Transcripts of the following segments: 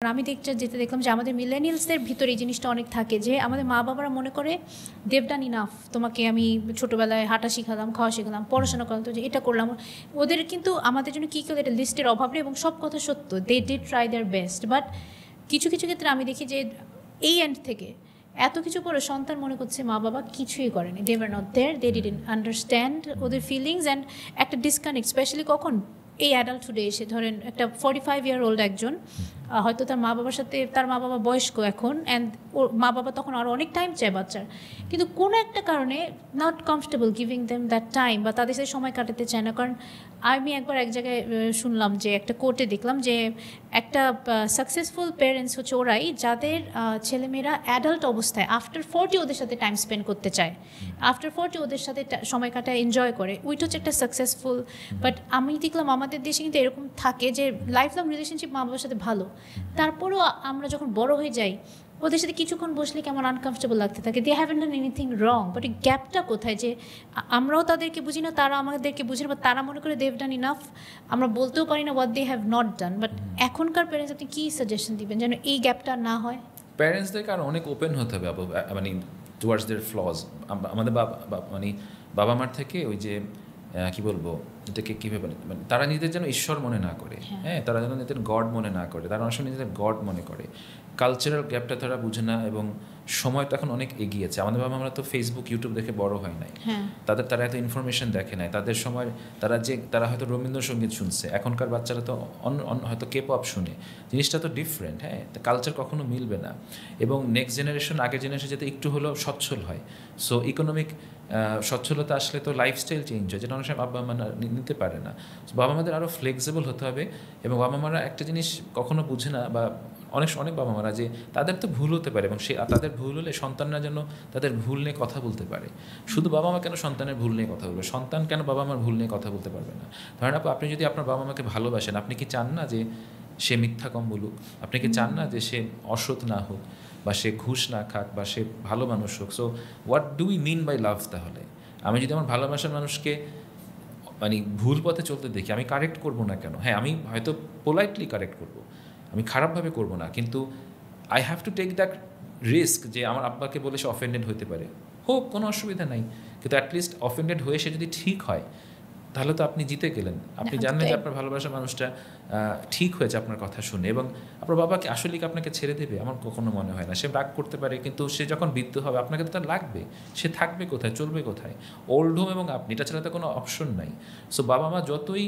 আমি যেতে দেখলাম যে আমাদের মিলেনিয়ালসদের ভিতরে এই জিনিসটা অনেক থাকে যে আমাদের মা বাবারা মনে করে দেভ ডান ইনাফ, তোমাকে আমি ছোটোবেলায় হাঁটা শিখালাম, খাওয়া শিখালাম, পড়াশোনা করলাম, তো যে এটা করলাম। ওদের কিন্তু আমাদের জন্য কী করে এটা লিস্টের অভাব নেই এবং সব কথা সত্য, they did try their best. But কিছু কিছু ক্ষেত্রে আমি দেখি যে এই এন্ড থেকে এত কিছু করে সন্তান মনে করছে মা বাবা কিছুই করেনি, they were not there, they didn't understand ওদের ফিলিংস। অ্যান্ড একটা ডিসকানেক্ট স্পেশালি কখন এই অ্যাডাল্টহুডে এসে, ধরেন একটা 45-year-old একজন হয়তো তার মা বাবার সাথে, তার মা বাবা বয়স্ক এখন, অ্যান্ড ওর মা বাবা তখন আরও অনেক টাইম চায় বাচ্চার, কিন্তু কোনো একটা কারণে not comfortable giving them that time, বা তাদের সাথে সময় কাটাতে চায় না। কারণ আমি একবার এক জায়গায় শুনলাম যে একটা কোর্টে দেখলাম যে একটা সাকসেসফুল প্যারেন্টস হচ্ছে ওরাই যাদের ছেলেমেয়েরা অ্যাডাল্ট অবস্থায় আফটার 40 ওদের সাথে টাইম স্পেন্ড করতে চায়, আফটার 40 ওদের সাথে সময় কাটায়, এনজয় করে, ওইটা হচ্ছে একটা সাকসেসফুল। বাট আমি দেখলাম আমাদের দেশে কিন্তু এরকম থাকে যে লাইফ লং রিলেশনশিপ মা বাবার সাথে ভালো, তারপরেও আমরা যখন বড় হয়ে যাই ওদের সাথে কিছুক্ষণ বসলে কেমন আনকমফর্টেবল লাগতে থাকে, they haven't done anything wrong, but এই গ্যাপটা কোথায় যে আমরাও তাদেরকে বুঝি না, তারা আমাদেরকে বুঝে না, বা তারা মনে করে দেভ ডান ইনাফ, আমরা বলতেও পারি না what they have not done. But এখনকার প্যারেন্টস আপনি কী সাজেশন দিবেন যেন এই গ্যাপটা না হয়? প্যারেন্টসদেরকে আরও অনেক ওপেন হতে হবে মানে টুয়ার্ডস দেয়ার ফ্লজ। আমাদের মানে বাবা মার থেকে ওই যে কী বলবো, এটাকে কীভাবে মানে তারা নিজেদের যেন ঈশ্বর মনে না করে, হ্যাঁ, তারা যেন নিজেদের গড মনে না করে, তারা অনেক সময় নিজেদের গড মনে করে। কালচারাল গ্যাপটা তারা বুঝে না, এবং সময় তো এখন অনেক এগিয়েছে। আমাদের বাবা আমরা তো ফেসবুক ইউটিউব দেখে বড় হয় নাই, তারা এত ইনফরমেশন দেখে নাই। তাদের সময় তারা হয়তো রবীন্দ্রসঙ্গীত শুনছে, এখনকার বাচ্চারা তো হয়তো কে পপ শুনে। জিনিসটা তো ডিফারেন্ট, হ্যাঁ, কালচার কখনো মিলবে না। এবং নেক্সট জেনারেশন আগের জেনারেশন যাতে একটু হলেও সচ্ছল হয়, সো ইকোনমিক সচ্ছলতা আসলে তো লাইফস্টাইল চেঞ্জ হয়, যেটা অনেক সময় বাবা মা নিতে পারে না। বাবা মাদের আরও ফ্লেক্সিবল হতে হবে। এবং বাবা মারা একটা জিনিস কখনো বুঝে না, বা অনেক বাবা মারা, যে তাদের তো ভুল হতে পারে, এবং তাদের ভুল হলে সন্তানরা যেন তাদের ভুল নিয়ে কথা বলতে পারে। শুধু বাবা মা কেন সন্তানের ভুল নিয়ে কথা বলবে, সন্তান কেন বাবা মার ভুল নিয়ে কথা বলতে পারবে না? ধরেন আপনি যদি আপনার বাবা মাকে ভালোবাসেন, আপনি কি চান না যে সে মিথ্যা কম বলুক? আপনি কি চান না যে সে অসৎ না হোক, বা সে ঘুষ না খাক, বা সে ভালো মানুষ হোক? So what do we mean by love? তাহলে আমি যদি আমার ভালোবাসার মানুষকে মানে ভুল পথে চলতে দেখি, আমি কারেক্ট করব না কেন? হ্যাঁ, আমি হয়তো পোলাইটলি কারেক্ট করব, আমি খারাপভাবে করব না, কিন্তু I have to take that risk যে আমার আব্বাকে বলে সে অফেন্ডেড হতে পারে, হোক, কোনো অসুবিধা নাই, কিন্তু অ্যাটলিস্ট অফেন্ডেড হয়ে সে যদি ঠিক হয়, তাহলে তো আপনি জিতে গেলেন। আপনি জানলেন যে আপনার ভালোবাসার মানুষটা ঠিক হয়েছে আপনার কথা শুনে, এবং আপনার বাবাকে আসলে কি আপনাকে ছেড়ে দেবে? আমার কখনো মনে হয় না। সে রাগ করতে পারে, কিন্তু সে যখন বৃদ্ধ হবে আপনাকে তো তার লাগবে, সে থাকবে কোথায়, চলবে কোথায়? ওল্ড হোম এবং আপনি, এটা ছাড়া তো কোনো অপশন নাই। সো বাবা মা যতই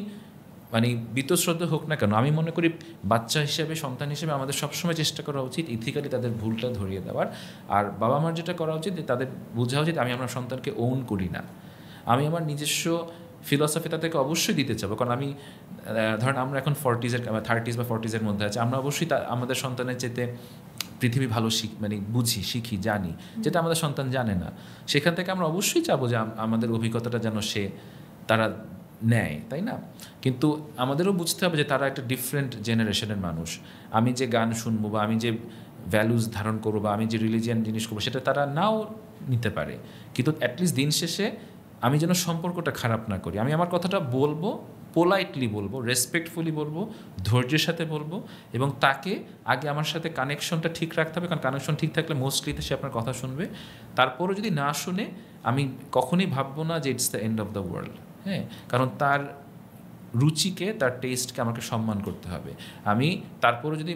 মানে বীতশ্রদ্ধ হোক না কেন, আমি মনে করি বাচ্চা হিসেবে, সন্তান হিসেবে আমাদের সবসময় চেষ্টা করা উচিত ইথিক্যালি তাদের ভুলটা ধরিয়ে দেওয়ার। আর বাবা মার যেটা করা উচিত, তাদের বোঝা উচিত আমি আমার সন্তানকে ওন করি না, আমি আমার নিজস্ব ফিলসফি তাদেরকে অবশ্যই দিতে চাবো। কারণ আমি ধরেন আমরা এখন 30s বা 40s মধ্যে আছি, আমরা অবশ্যই আমাদের সন্তানের চেতে পৃথিবী ভালো শিখি, জানি, যেটা আমাদের সন্তান জানে না। সেখান থেকে আমরা অবশ্যই চাবো যে আমাদের অভিজ্ঞতাটা যেন তারা নেয়, তাই না? কিন্তু আমাদেরও বুঝতে হবে যে তারা একটা ডিফারেন্ট জেনারেশনের মানুষ। আমি যে গান শুনবো, বা আমি যে ভ্যালুজ ধারণ করবো, বা আমি যে রিলিজিয়ান জিনিস করবো, সেটা তারা নাও নিতে পারে। কিন্তু অ্যাটলিস্ট দিন শেষে আমি যেন সম্পর্কটা খারাপ না করি। আমি আমার কথাটা বলবো, পোলাইটলি বলবো, রেসপেক্টফুলি বলবো, ধৈর্যের সাথে বলবো, এবং তাকে আগে আমার সাথে কানেকশনটা ঠিক রাখতে হবে। কারণ কানেকশন ঠিক থাকলে মোস্টলি সে আপনার কথা শুনবে। তারপরও যদি না শুনে, আমি কখনোই ভাববো না যে it's the end of the world, হ্যাঁ, কারণ তার রুচিকে, তার টেস্টকে আমাকে সম্মান করতে হবে। আমি তারপরও যদি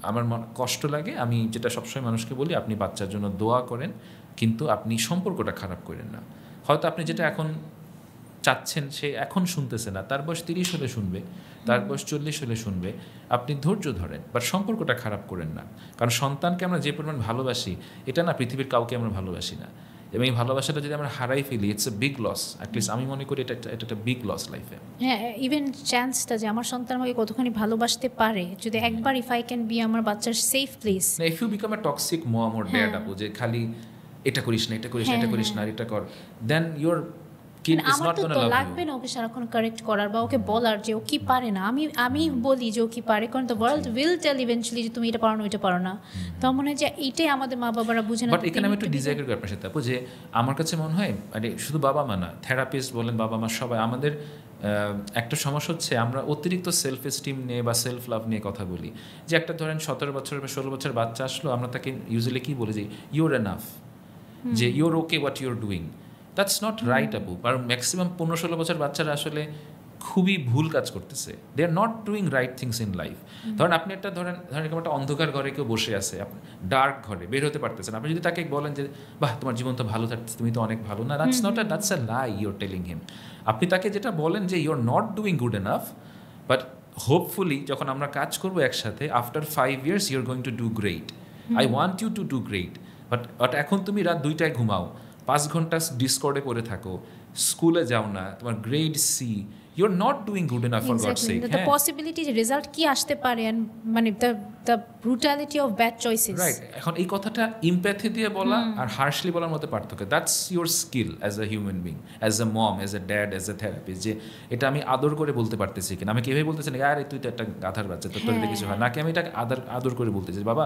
আমার কষ্ট লাগে, আমি যেটা সবসময় মানুষকে বলি, আপনি বাচ্চার জন্য দোয়া করেন, কিন্তু আপনি সম্পর্কটা খারাপ করেন না। হয়তো আপনি যেটা এখন চাচ্ছেন সে এখন শুনতেছে না, তার বয়স 30 হলে শুনবে, তার বয়স 40 হলে শুনবে, আপনি ধৈর্য ধরেন, বাট সম্পর্কটা খারাপ করেন না। কারণ সন্তানকে আমরা যে পরিমাণ ভালোবাসি, এটা না পৃথিবীর কাউকে আমরা ভালোবাসি না। এবং এই ভালোবাসাটা যদি আমরা হারাই ফেলি, it's a big loss. At least আমি মনে করি এটা একটা বিগ লস লাইফে। হ্যাঁ, ইভেন চান্সটা যে আমার সন্তান আমাকে কতখানি ভালোবাসতে পারে, যদি একবার ইফ আই ক্যান বি আমার বাচ্চার safe place. If you become a toxic mom or dad, আপু, যে খালি এটা করিস না, এটা করিস না, এটা করিস না, আর এটা কর, then your kid is not gonna love you. লাগবে না ওকে সারাক্ষণ কারেক্ট করার, বা ওকে বলার যে ও কি পারে না। আমি বলি যে ও কি পারে, কারণ the world will tell eventually যে তুমি এটা পারো না, ওইটা পারো না। তো মনে হয় যে এইটাই আমাদের মা বাবারা বুঝে না। বাট এখানে আমি একটু ডিসএগ্রি করি আপনার সাথে, আপু, যে আমার কাছে মনে হয় মানে শুধু বাবা মা না, থেরাপিস্ট বলেন, বাবা মা, সবাই আমাদের একটা সমস্যা হচ্ছে আমরা অতিরিক্ত সেলফ এস্টিম নিয়ে বা সেলফ লাভ নিয়ে কথা বলি, যে একটা ধরেন 17 বছর বা 16 বছর বাচ্চা আসলো, আমরা তাকে ইউজুয়ালি কী বলি যে ইউর এনাফ, যে your okay what your doing. That's not right আপু। কারণ ম্যাক্সিমাম 15-16 বছর বাচ্চারা আসলে খুবই ভুল কাজ করতেছে। They are not doing right things in life. ধরেন আপনি ধরেন এরকম একটা অন্ধকার ঘরে কেউ বসে আছে, ডার্ক ঘরে বের হতে পারতেছেন, আপনি যদি তাকে বলেন যে বাহ তোমার জীবন তো ভালো থাকতেছে, তুমি তো অনেক ভালো, না, that's a lie you're telling him. আপনি তাকে যেটা বলেন যে you're not doing good enough, but hopefully যখন আমরা কাজ করবো একসাথে, after 5 years you're going to do great, I want you to do great. But এখন তুমি রাত 2টায় ঘুমাও, 5 ঘন্টা ডিসকর্ডে পড়ে থাকো, স্কুলে যাও না, তোমার grade C, you are not doing good enough for God's sake. The possibility যে রেজাল্ট কি আসতে পারে, মানে the brutality of bad choices. Right. এখন এই কথাটা ইমপ্যাথি দিয়ে বলা আর হার্শলি বলার মধ্যে পার্থক্য। That's your skill as a human being, as a mom, as a dad, as a therapist, যে এটা আমি আদর করে বলতে পারতেছি কিনা। আমি কিভাবে বলতেছি না আরে তুই তো একটা গাধার বাচ্চা, তোর তো কিছু হয় নাকি, আমি এটাকে আদর করে বলতেছি বাবা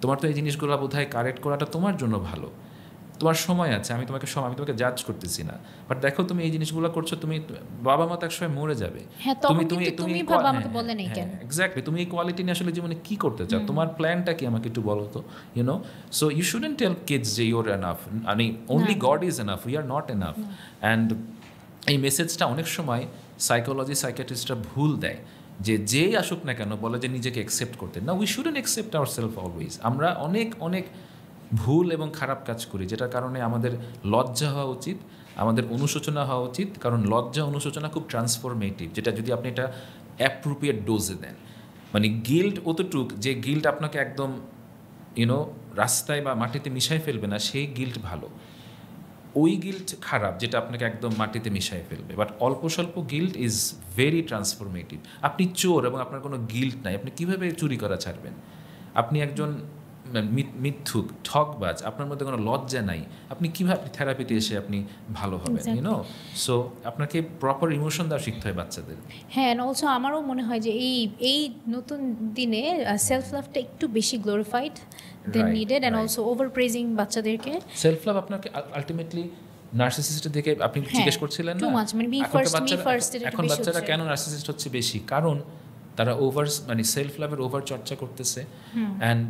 তোমার তো এই জিনিসগুলো বোধহয় কারেক্ট করাটা তোমার জন্য ভালো, তোমার সময় আছে, আমি তোমাকে জাজ করতেছি না, বাট দেখো তুমি এই জিনিসগুলো করছো, তুমি বাবা মা তো একসময় মরে যাবে, এক্স্যাক্টলি তুমি এই কোয়ালিটি নিয়ে আসলে জীবনে কি করতে চাও, তোমার প্ল্যানটা কি আমাকে একটু বলো তো, you know. So you shouldn't tell kids যে ইউর এনাফ, মানে only God is enough, we are not enough. And এই মেসেজটা অনেক সময় সাইকিয়াট্রিস্টরা ভুল দেয়, যেই আসুক না কেন বলে যে নিজেকে অ্যাকসেপ্ট করতে, না, we shouldn't accept our self always. আমরা অনেক ভুল এবং খারাপ কাজ করি, যেটার কারণে আমাদের লজ্জা হওয়া উচিত, আমাদের অনুশোচনা হওয়া উচিত, কারণ লজ্জা অনুশোচনা খুব ট্রান্সফরমেটিভ, যেটা যদি আপনি এটা অ্যাপ্রোপ্রিয়েট ডোজে দেন। মানে গিল্ট অতটুক যে গিল্ট আপনাকে একদম রাস্তায় বা মাটিতে মিশাই ফেলবে না, সেই গিল্ট ভালো। ওই গিল্ট খারাপ যেটা আপনাকে একদম মাটিতে মিশাই ফেলবে। বাট অল্প স্বল্প গিল্ট ইজ ভেরি ট্রান্সফরমেটিভ। আপনি চোর এবং আপনার কোনো গিল্ট নাই, আপনি কীভাবে চুরি করা ছাড়বেন? আপনি একজন মিথ্যুক, ঠকবাজ, আপনার মধ্যে কোনো লজ্জা নাই, আপনি কীভাবে থেরাপিতে এসে আপনি ভালো হবেন? সো আপনাকে প্রপার ইমোশন দেওয়া শিখতে হয় বাচ্চাদের। হ্যাঁ, অ্যান্ড অলসো আমারও মনে হয় যে এই নতুন দিনে সেলফ লাভটা একটু বেশি glorified than needed, and also over praising বাচ্চাদেরকে। সেলফ লাভ আপনাকে আলটিমেটলি নার্সিসিস্টের দিকে আপনি জিজ্ঞেস করছিলেন না, এখন বাচ্চারা কেন নার্সিসিস্ট হচ্ছে বেশি? কারণ তারা সেলফ লাভের ওভার চর্চা করতেছে। অ্যান্ড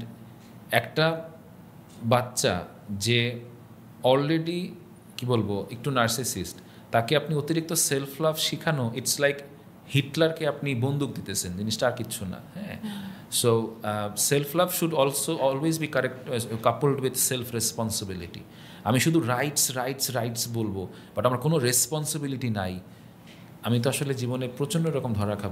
একটা বাচ্চা যে অলরেডি কি বলবো একটু নার্সিসিস্ট, তাকে আপনি অতিরিক্ত সেলফ লাভ শিখানো, ইটস লাইক হিটলারকে আপনি বন্দুক দিতেছেন, জিনিসটা আর কিচ্ছু না। হ্যাঁ, so self love should also always be coupled with self responsibility. আমি শুধু রাইটস বলবো, বাট আমার কোনো রেসপন্সিবিলিটি নাই, আমি তো আসলে জীবনে প্রচণ্ড রকম ধরা খাবো।